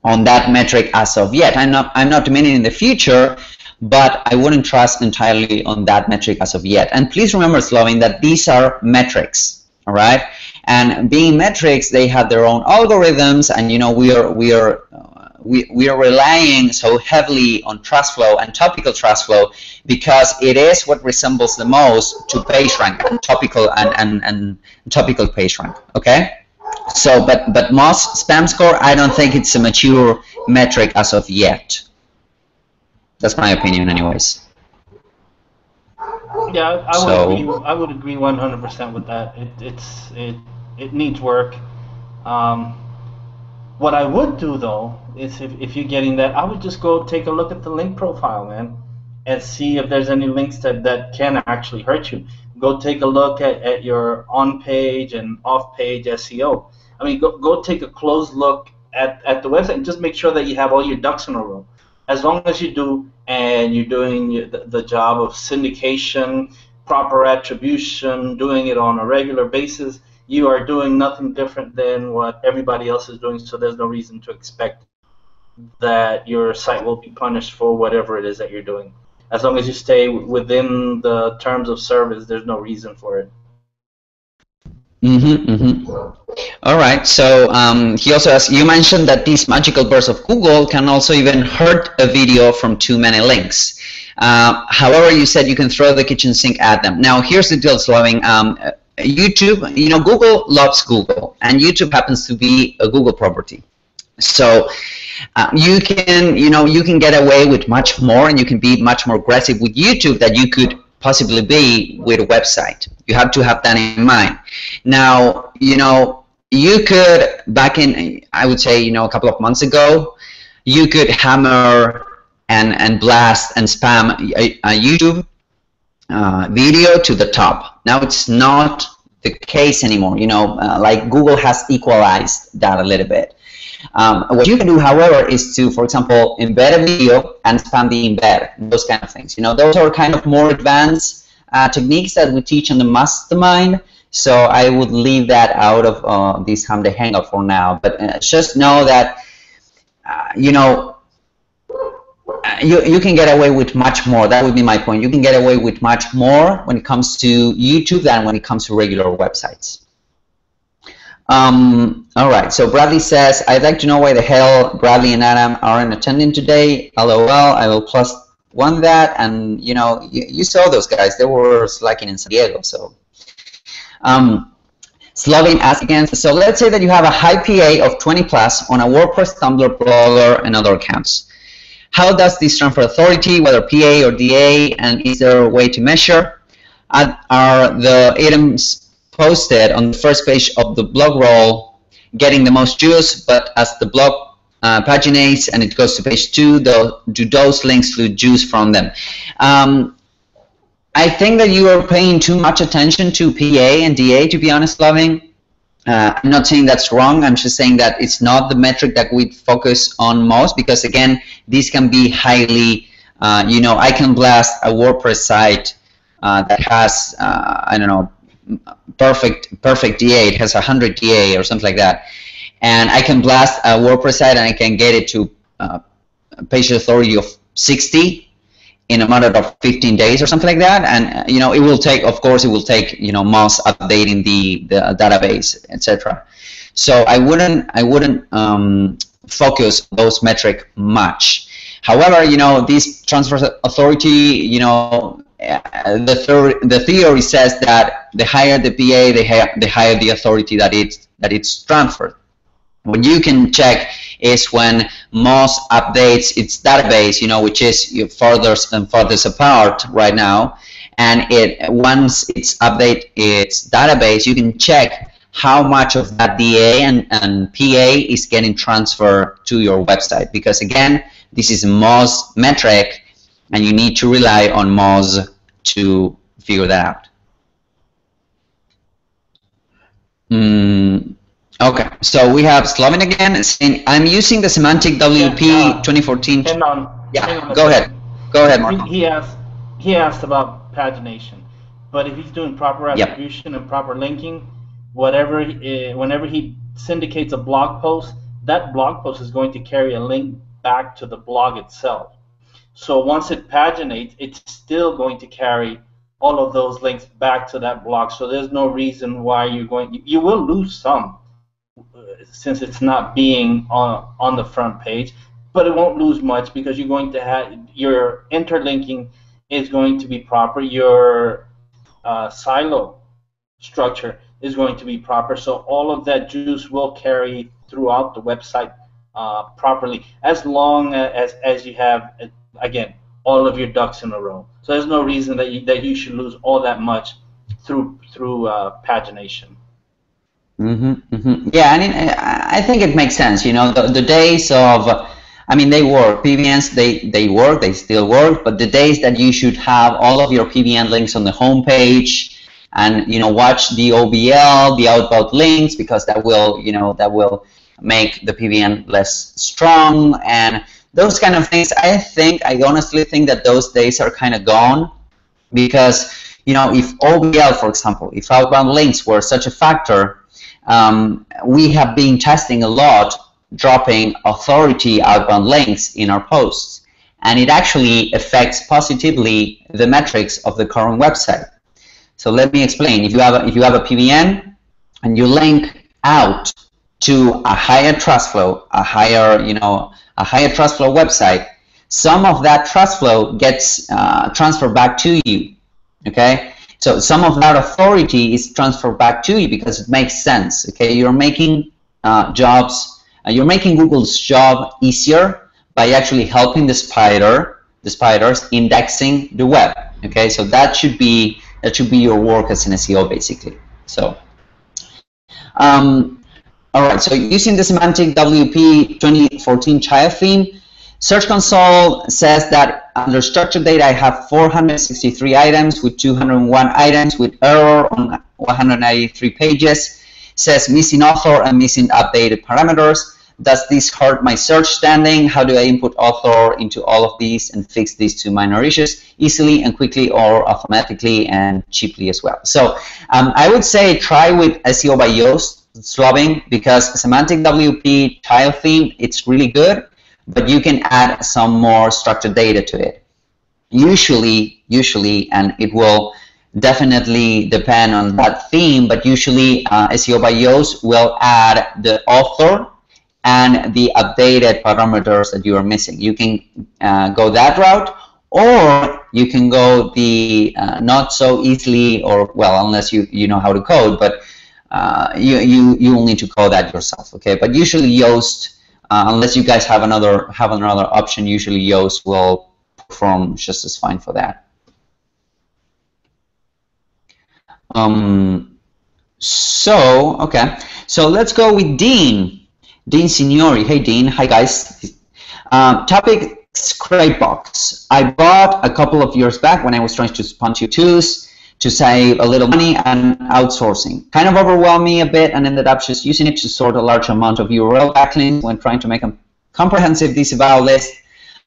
on that metric as of yet. I'm not meaning in the future, but I wouldn't trust entirely on that metric as of yet. And please remember, Slovene, that these are metrics, all right? And being metrics, they have their own algorithms, and we are relying so heavily on trust flow and topical trust flow because it is what resembles the most to PageRank, topical and topical PageRank. Okay. So, but Moz spam score, I don't think it's a mature metric as of yet. That's my opinion, anyways. Yeah, I would agree 100% with that. It needs work. What I would do though is if you're getting that, I would just go take a look at the link profile, man, and see if there's any links that can actually hurt you. Go take a look at your on-page and off-page SEO. I mean, go take a close look at the website and just make sure that you have all your ducks in a row. As long as you do, and you're doing the job of syndication, proper attribution, doing it on a regular basis, you are doing nothing different than what everybody else is doing, so there's no reason to expect that your site will be punished for whatever it is that you're doing. As long as you stay within the terms of service, there's no reason for it. All right, so he also asks, you mentioned that these magical bursts of Google can also even hurt a video from too many links. However, you said you can throw the kitchen sink at them. Now, here's the deal, Slovene. YouTube, Google loves Google, and YouTube happens to be a Google property. So you can get away with much more, and you can be much more aggressive with YouTube than you could possibly be with a website. You have to have that in mind. Now, you could, back in, I would say, a couple of months ago, you could hammer and blast and spam a YouTube video to the top. Now it's not the case anymore. Like Google has equalized that a little bit. What you can do, however, is to, for example, embed a video and spam the embed, those kind of things. Those are kind of more advanced techniques that we teach in the mastermind. So I would leave that out of this Hump Daaaaaay Hangout for now. But just know that, you can get away with much more. That would be my point. You can get away with much more when it comes to YouTube than when it comes to regular websites. All right, so Bradley says, I'd like to know why the hell Bradley and Adam aren't attending today. LOL, I will +1 that. And, you saw those guys. They were slacking in San Diego, so. Slovene asks again, so let's say that you have a high PA of 20+ on a WordPress, Tumblr, Blogger, and other accounts. How does this transfer authority, whether PA or DA, and is there a way to measure? Are the items posted on the first page of the blog roll getting the most juice, but as the blog paginates and it goes to page 2, do those links lose juice from them? I think that you are paying too much attention to PA and DA, to be honest, Loving. I'm not saying that's wrong. I'm just saying that it's not the metric that we focus on most, because again, these can be highly, I can blast a WordPress site that has, I don't know, perfect DA. It has 100 DA or something like that, and I can blast a WordPress site and I can get it to page authority of 60 in a matter of 15 days or something like that, and it will take, of course, months updating the database, etc. So I wouldn't focus those metric much. However, this transfer authority, the theory says that the higher the PA, the higher the authority that it's transferred. What you can check is when Moz updates its database, which is furthest and furthest apart right now, and once it's update its database, you can check how much of that DA and PA is getting transferred to your website, because again, this is a Moz metric, and you need to rely on Moz to figure that out. Okay, so we have Slovin again saying, I'm using the Semantic WP 2014. Hang on. Go ahead. Go ahead, Marco. He asked about pagination, but if he's doing proper attribution and proper linking, whenever he syndicates a blog post, that blog post is going to carry a link back to the blog itself. So once it paginates, it's still going to carry all of those links back to that blog. So there's no reason why you will lose some, since it's not being on the front page, but it won't lose much because you're going to have your interlinking is going to be proper. Your silo structure is going to be proper. So all of that juice will carry throughout the website properly, as long as you have, again, all of your ducks in a row. So there's no reason that you should lose all that much through pagination. Yeah, I think it makes sense. The days of, they work. PBNs, they work, they still work, but the days that you should have all of your PBN links on the home page and, watch the OBL, the outbound links, because that will make the PBN less strong, and those kind of things. I honestly think that those days are kind of gone, because, if OBL, for example, if outbound links were such a factor, we have been testing a lot, dropping authority outbound links in our posts, and it actually affects positively the metrics of the current website. So let me explain. If you have a PBN and you link out to a higher trust flow, a higher trust flow website, some of that trust flow gets transferred back to you. Okay. So some of that authority is transferred back to you because it makes sense. Okay, you're making you're making Google's job easier by actually helping the spiders indexing the web. Okay, so that should be your work as an SEO basically. So, all right. So using the Semantic WP 2014 child theme, Search Console says that under structured data I have 463 items with 201 items with error on 193 pages. Says missing author and missing updated parameters. Does this hurt my search standing? How do I input author into all of these and fix these two minor issues easily and quickly, or automatically and cheaply as well? So I would say try with SEO by Yoast, Slovin, because Semantic WP child theme, it's really good, but you can add some more structured data to it. Usually, and it will definitely depend on that theme, but usually SEO by Yoast will add the author and the updated parameters that you are missing. You can go that route, or you can go the not so easily, or well, unless you know how to code, but you will need to code that yourself. Okay, but usually Yoast, unless you guys have another option, usually Yoast will perform just as fine for that. Okay, so let's go with Dean Signori. Hey Dean, hi guys. Topic Scrapebox. I bought a couple of years back when I was trying to sponsor tutors to save a little money and outsourcing. Kind of overwhelmed me a bit and ended up just using it to sort a large amount of URL backlinks when trying to make a comprehensive disavow list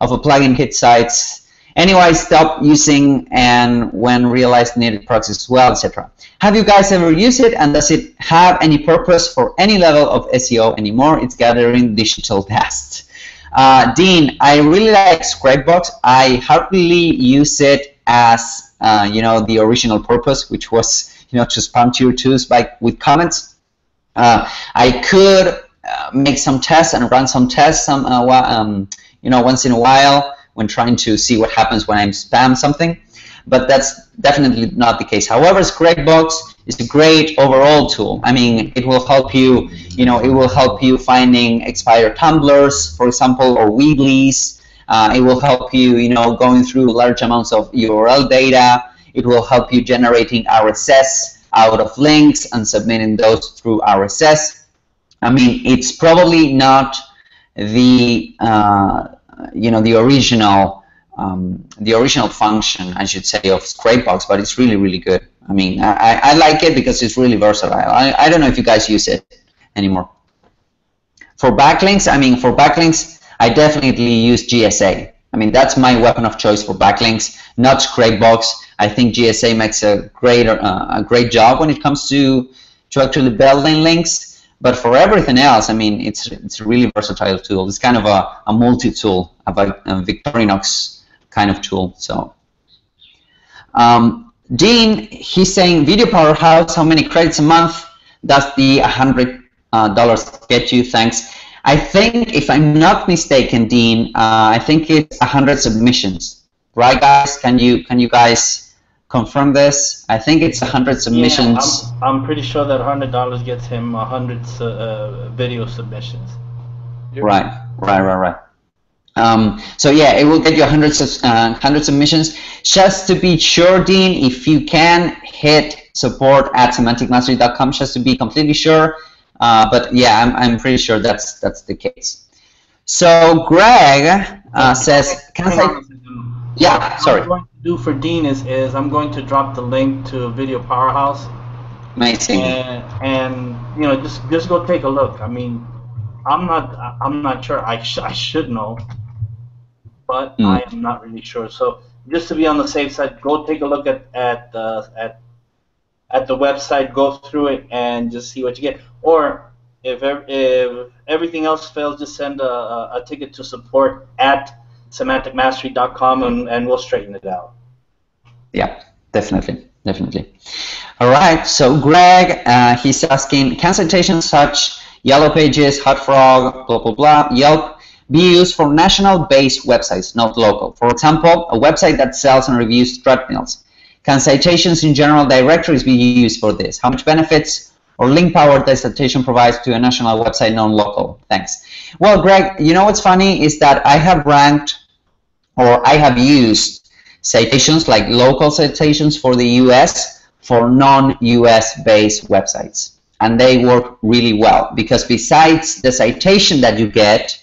of a plugin hit sites. Anyway, I stopped using and when realized needed proxies as well, etc. Have you guys ever used it, and does it have any purpose for any level of SEO anymore? It's gathering digital dust. Dean, I really like Scrapebox. I hardly use it as the original purpose, which was to spam tier 2s with comments. I could make some tests and run some tests once in a while when trying to see what happens when I spam something. but that's definitely not the case. However, Scrapebox is a great overall tool. I mean, it will help you, it will help you finding expired tumblers, for example, or Weebly's. It will help you, going through large amounts of URL data. It will help you generating RSS out of links and submitting those through RSS. I mean, it's probably not the the original function, I should say, of Scrapebox, but it's really, really good. I mean, I like it because it's really versatile. I don't know if you guys use it anymore. For backlinks, I definitely use GSA. I mean, that's my weapon of choice for backlinks, not Scrapebox. I think GSA makes a great job when it comes to actually building links. But for everything else, I mean, it's a really versatile tool. It's kind of a multi-tool, a Victorinox kind of tool. So, Dean, he's saying, Video Powerhouse, how many credits a month does the $100 get you? Thanks. I think, if I'm not mistaken, Dean, I think it's 100 submissions, right, guys? Can you guys confirm this? I think it's 100 submissions. Yeah, I'm pretty sure that $100 gets him 100 video submissions. Right. So yeah, it will get you 100 submissions. Just to be sure, Dean, if you can hit support@semanticmastery.com, just to be completely sure. But yeah, I'm pretty sure that's the case. So Greg says, can I? Yeah, sorry. What I'm going to do for Dean is I'm going to drop the link to Video Powerhouse. Amazing. And just go take a look. I mean, I'm not sure. I should know, but I am not really sure. So just to be on the safe side, go take a look at the website, go through it, and just see what you get. Or if everything else fails, just send a ticket to support@semanticmastery.com and we'll straighten it out. Yeah, definitely. All right, so Greg, he's asking, can citations such Yellow Pages, Hot Frog, blah, blah, blah, Yelp be used for national-based websites, not local? For example, a website that sells and reviews treadmills. Can citations in general directories be used for this? How much benefits or link power does citation provides to a national website, non-local? Thanks. Well, Greg, what's funny is that I have ranked, or I have used citations like local citations for the US for non-US based websites. And they work really well because besides the citation that you get,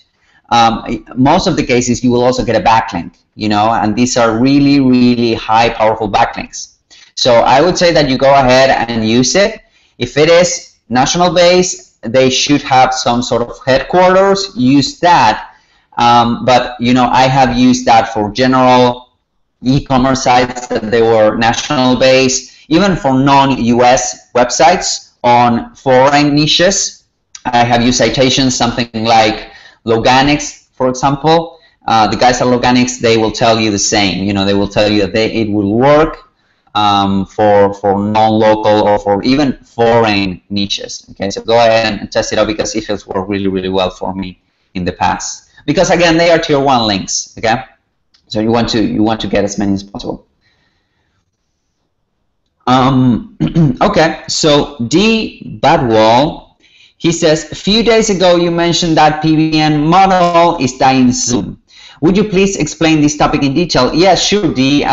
most of the cases you will also get a backlink, and these are really, really high powerful backlinks. So I would say that you go ahead and use it. If it is national based, they should have some sort of headquarters, use that. But I have used that for general e-commerce sites that they were national based, even for non-US websites on foreign niches. I have used citations, something like Loganics, for example. The guys at Loganics, they will tell you the same. They will tell you that it will work for non-local or for even foreign niches. Okay, so go ahead and test it out because it has worked really, really well for me in the past. Because again, they are tier 1 links. Okay, so you want to get as many as possible. Okay, so D Badwall, he says, a few days ago you mentioned that PBN model is dying soon. Would you please explain this topic in detail? Yeah, sure, D.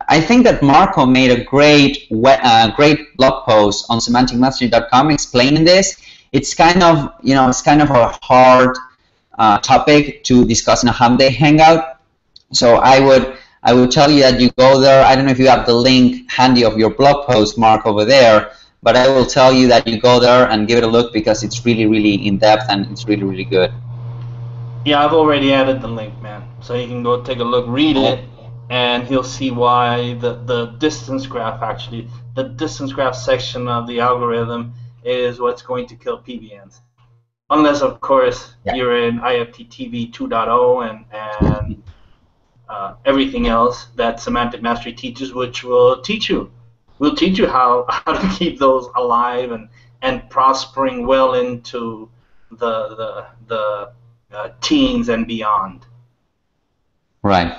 I think that Marco made a great blog post on semanticmastery.com explaining this. It's kind of a hard topic to discuss in a Hump Day hangout. So I would tell you that you go there. I don't know if you have the link handy of your blog post, Mark, over there, but I will tell you that you go there and give it a look because it's really, really in-depth and it's really, really good. Yeah, I've already added the link, man. So you can go take a look, read it, and he'll see why the distance graph, actually, the distance graph section of the algorithm is what's going to kill PBNs. Unless, of course, you're in IFTTT 2.0 and everything else that Semantic Mastery teaches, which will teach you. We'll teach you how to keep those alive and prospering well into the teens and beyond. Right.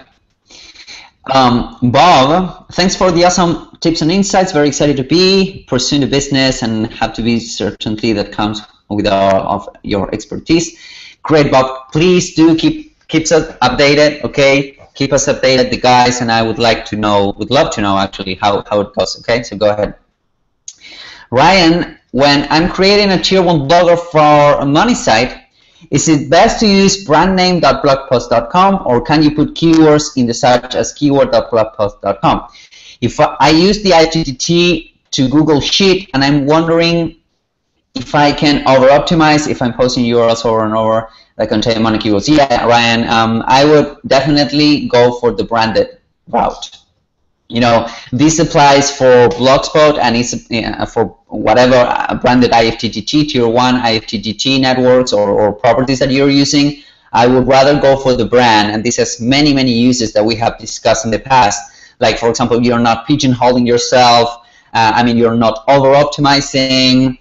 Bob, thanks for the awesome tips and insights. Very excited to be pursuing the business and have to be certainty that comes with of your expertise. Great, Bob. Please do keep us updated. Okay, keep us updated, the guys, and I would love to know actually how it goes. Okay, so go ahead. Ryan, when I'm creating a tier 1 blogger for a money site, is it best to use brandname.blogpost.com, or can you put keywords in the search as keyword.blogpost.com? If I use the IFTTT to Google Sheet, and I'm wondering if I can over-optimize if I'm posting URLs over and over that contain money keywords. Yeah, Ryan, I would definitely go for the branded route. You know, this applies for Blogspot and it's for whatever branded IFTTT, tier 1 IFTTT networks or properties that you're using. I would rather go for the brand, and this has many, many uses that we have discussed in the past. Like, for example, you're not pigeonholing yourself. You're not over-optimizing.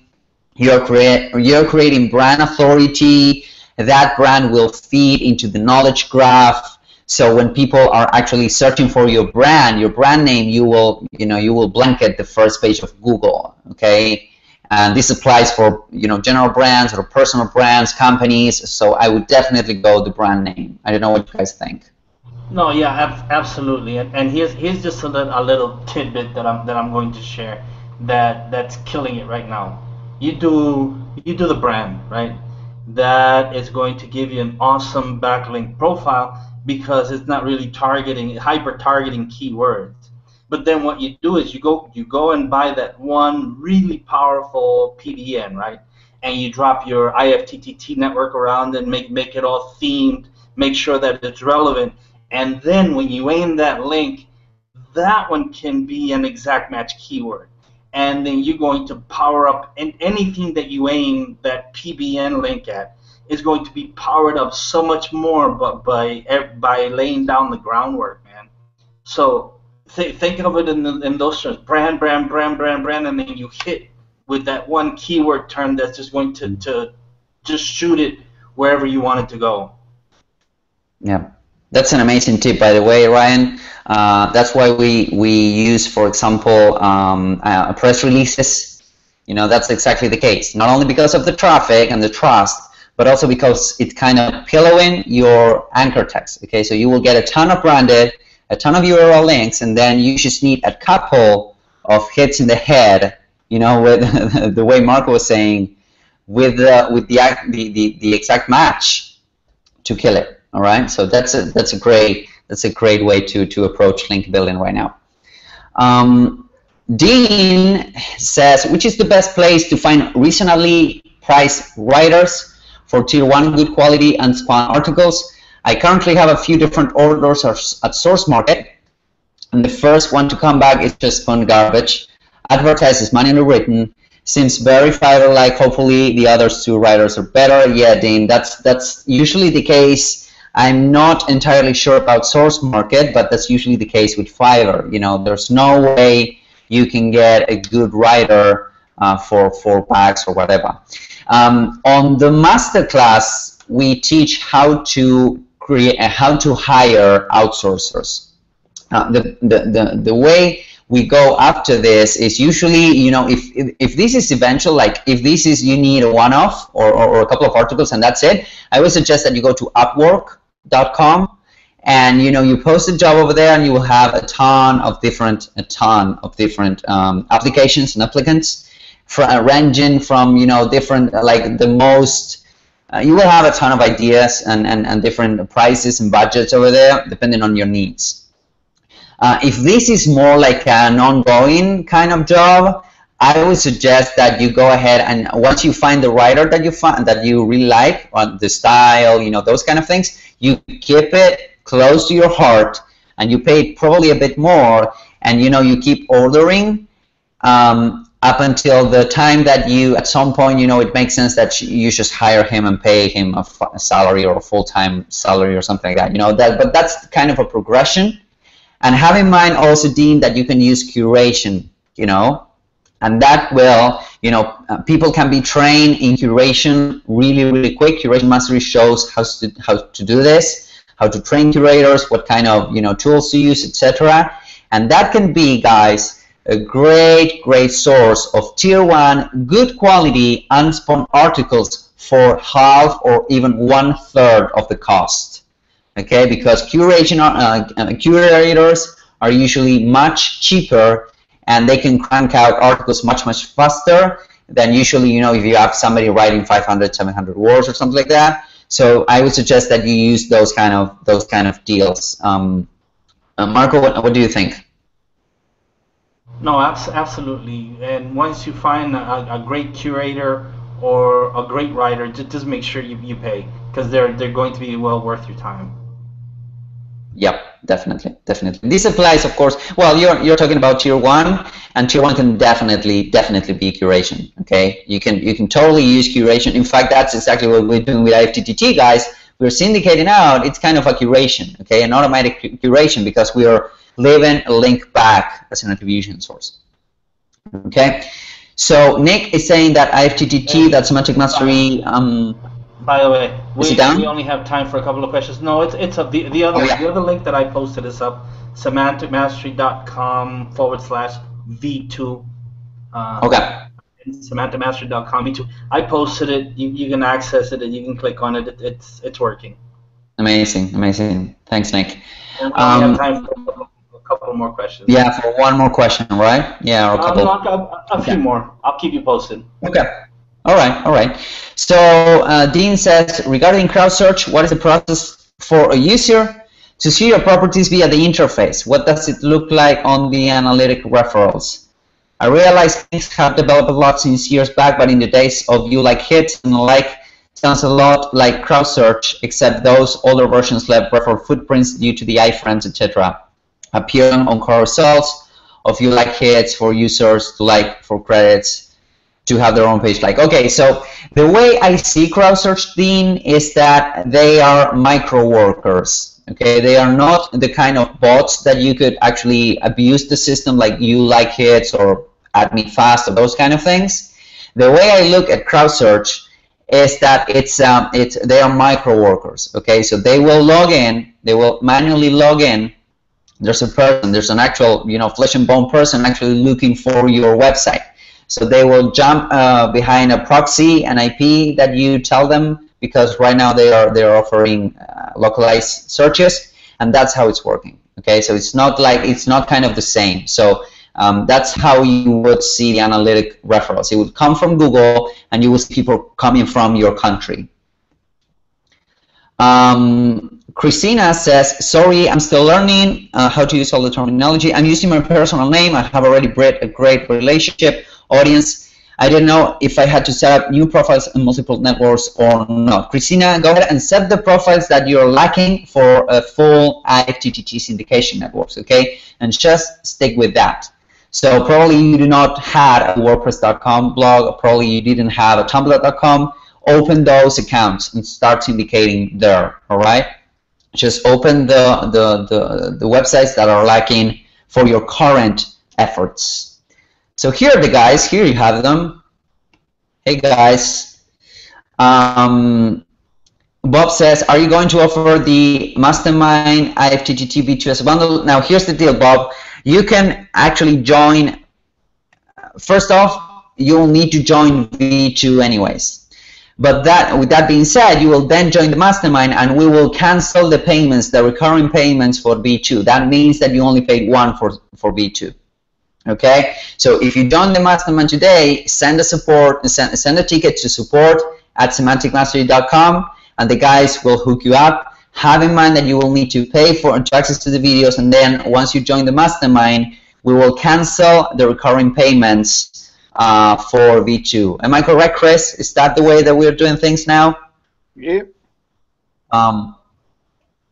You're creating brand authority. That brand will feed into the knowledge graph. So when people are actually searching for your brand name, you will blanket the first page of Google. Okay, and this applies for general brands or personal brands, companies. So I would definitely go the brand name. I don't know what you guys think. No, yeah, absolutely. And here's just a little tidbit that I'm going to share that's killing it right now. You do the brand, right? That is going to give you an awesome backlink profile, because it's not really hyper targeting keywords. But then what you do is you go and buy that one really powerful PBN, right? And you drop your IFTTT network around and make it all themed, make sure that it's relevant. And then when you aim that link, that one can be an exact match keyword. And then you're going to power up, and anything that you aim that PBN link at is going to be powered up so much more, but by laying down the groundwork, man. So thinking of it in those terms, brand, and then you hit with that one keyword term that's just going to just shoot it wherever you want it to go. Yeah. That's an amazing tip, by the way, Ryan. That's why we use, for example, press releases. That's exactly the case. Not only because of the traffic and the trust, but also because it's kind of pillowing your anchor text. Okay, so you will get a ton of branded, a ton of URL links, and then you just need a couple of hits in the head. With the way Marco was saying, with the exact match to kill it. All right, so that's a great way to approach link building right now. Dean says, which is the best place to find reasonably priced writers for tier 1 good quality and spam articles? I currently have a few different orders at Source Market, and the first one to come back is just spam garbage. Advertises manually written. Seems very Fiverr-like. Hopefully the other 2 writers are better. Yeah, Dean, that's usually the case. I'm not entirely sure about Source Market, but that's usually the case with Fiverr. There's no way you can get a good writer for $4 or whatever. On the masterclass, we teach how to hire outsourcers. The way we go after this is usually, if this is eventual, like if this is you need a one-off or a couple of articles and that's it, I would suggest that you go to Upwork.com and you post a job over there, and you will have a ton of different applications and applicants, ranging from different, like the most. You will have a ton of ideas and different prices and budgets over there, depending on your needs. If this is more like an ongoing kind of job, I would suggest that you go ahead and once you find the writer that you really like, the style, those kind of things, you keep it close to your heart, and you pay probably a bit more, and you keep ordering up until the time that you, at some point, it makes sense that you just hire him and pay him a salary or a full-time salary or something like that. But that's kind of a progression. And have in mind also, Dean, that you can use curation, and that will, people can be trained in curation really, really quick. Curation Mastery shows how to do this, how to train curators, what kind of tools to use, etc. And that can be, guys, a great source of tier 1 good quality unspun articles for half or even 1/3 of the cost. Okay, because curators are usually much cheaper, and they can crank out articles much faster than usually, if you have somebody writing 500, 700 words or something like that. So I would suggest that you use those kind of deals. Marco, what do you think? No, absolutely. And once you find a great curator or a great writer, just make sure you pay, because they're going to be well worth your time. Yep, definitely. This applies, of course. Well, you're talking about tier 1, and tier 1 can definitely be curation. Okay, you can totally use curation. In fact, that's exactly what we're doing with IFTTT, guys. We're syndicating out. It's kind of a curation, okay, an automatic curation, because we are leaving a link back as an attribution source. Okay, so Nick is saying that IFTTT, that semantic mastery. By the way, we down? only have time for a couple of questions. No, it's up. The other link that I posted is up, semanticmastery.com/v2. Okay. Semanticmastery.com v2. I posted it. You can access it and you can click on it. It's working. Amazing. Thanks, Nick. And we have time for a couple more questions. Yeah, for one more question, right? Yeah, or a couple. A few more. I'll keep you posted. Okay. All right. So Dean says, regarding crowd search, what is the process for a user to see your properties via the interface? What does it look like on the analytic referrals? I realize things have developed a lot since years back, but in the days of You Like Hits and like, sounds a lot like crowd search, except those older versions left referral footprints due to the iframes, etc. appearing on core results of You Like Hits for users to like for credits to have their own page like. Okay, so the way I see crowd search, Dean, is that they are micro workers. Okay, they are not the kind of bots that you could actually abuse the system like You Like Hits or Add Me Fast or those kind of things. The way I look at crowd search is that they are micro workers. Okay, so they will log in, they will manually log in. There's a person, there's an actual flesh and bone person actually looking for your website. So they will jump behind a proxy, an IP that you tell them, because right now they are offering localized searches, and that's how it's working. Okay, so it's not kind of the same. So that's how you would see the analytic referrals. It would come from Google, and you will see people coming from your country. Christina says, sorry, I'm still learning how to use all the terminology. I'm using my personal name. I have already built a great relationship audience. I didn't know if I had to set up new profiles in multiple networks or not. Christina, go ahead and set the profiles that you're lacking for a full IFTTT syndication networks, okay? And just stick with that. So probably you do not have a WordPress.com blog, or probably you didn't have a Tumblr.com. Open those accounts and start syndicating there, all right? Just open the websites that are lacking for your current efforts. So here are the guys. Here you have them. Hey guys. Bob says, are you going to offer the Mastermind IFTTT V2 as a bundle? Now here's the deal, Bob. You can actually join. First off, you'll need to join V2 anyways. But with that being said, you will then join the Mastermind, and we will cancel the payments, the recurring payments for V2. That means that you only paid one for V2. Okay, so if you join the Mastermind today, send a ticket to support@semanticmastery.com, and the guys will hook you up. Have in mind that you will need to pay to access to the videos, and then once you join the Mastermind, we will cancel the recurring payments for V2. Am I correct, Chris? Is that the way that we're doing things now? Yeah.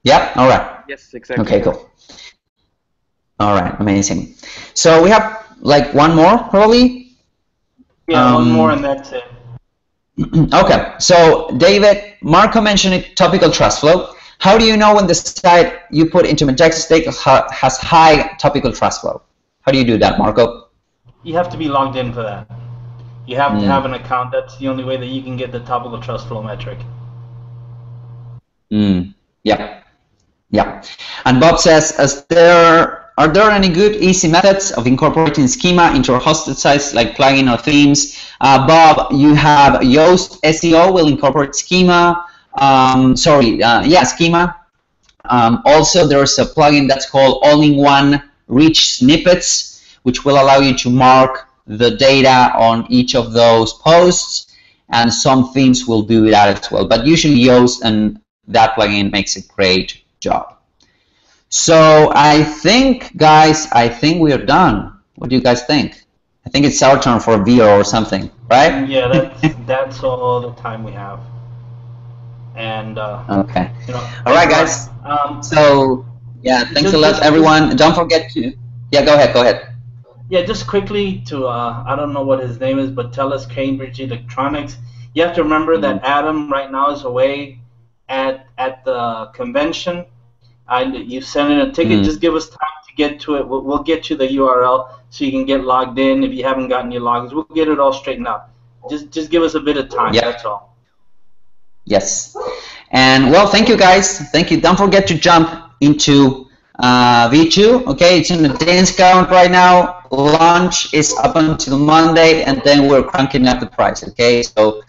Yep. All right. Yes, exactly. Okay, cool. All right, amazing. So we have like one more, probably? Yeah, one more and that's it. Okay, so David, Marco mentioned topical trust flow. How do you know when the site you put into Magexa Stake has high topical trust flow? How do you do that, Marco? You have to be logged in for that. You have to have an account. That's the only way that you can get the topical trust flow metric. Yep. Yeah. And Bob says, are there any good, easy methods of incorporating schema into our hosted sites like plugin or themes? Bob, you have Yoast SEO will incorporate schema. Schema. Also, there's a plugin that's called All-in-One Rich Snippets, which will allow you to mark the data on each of those posts, and some themes will do that as well. But usually Yoast and that plugin makes a great job. So I think, guys, we are done. What do you guys think? I think it's our turn for a beer or something, right? Yeah, that's all the time we have. And okay. You know, all right, guys. So yeah, thanks a lot, everyone. Don't forget to. Yeah, go ahead. Yeah, just quickly to I don't know what his name is, but tell us Cambridge Electronics. You have to remember that Adam right now is away at the convention. You send in a ticket. Just give us time to get to it. We'll get you the URL so you can get logged in. If you haven't gotten your logins, we'll get it all straightened out. Just give us a bit of time. Yep. That's all. Yes. And well, thank you, guys. Thank you. Don't forget to jump into V2. Okay, it's in the discount right now. Launch is up until Monday, and then we're cranking up the price. Okay, so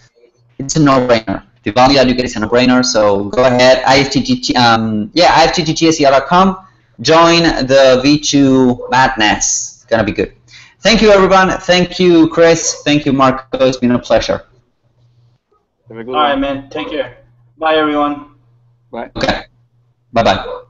it's a no-brainer. The value that you get is a no-brainer. So go ahead, IFTTTSEO.com. Join the V2 madness. It's gonna be good. Thank you, everyone. Thank you, Chris. Thank you, Marco. It's been a pleasure. Have a good All right, one. man. Take care. Bye, everyone. Bye. Okay. Bye-bye.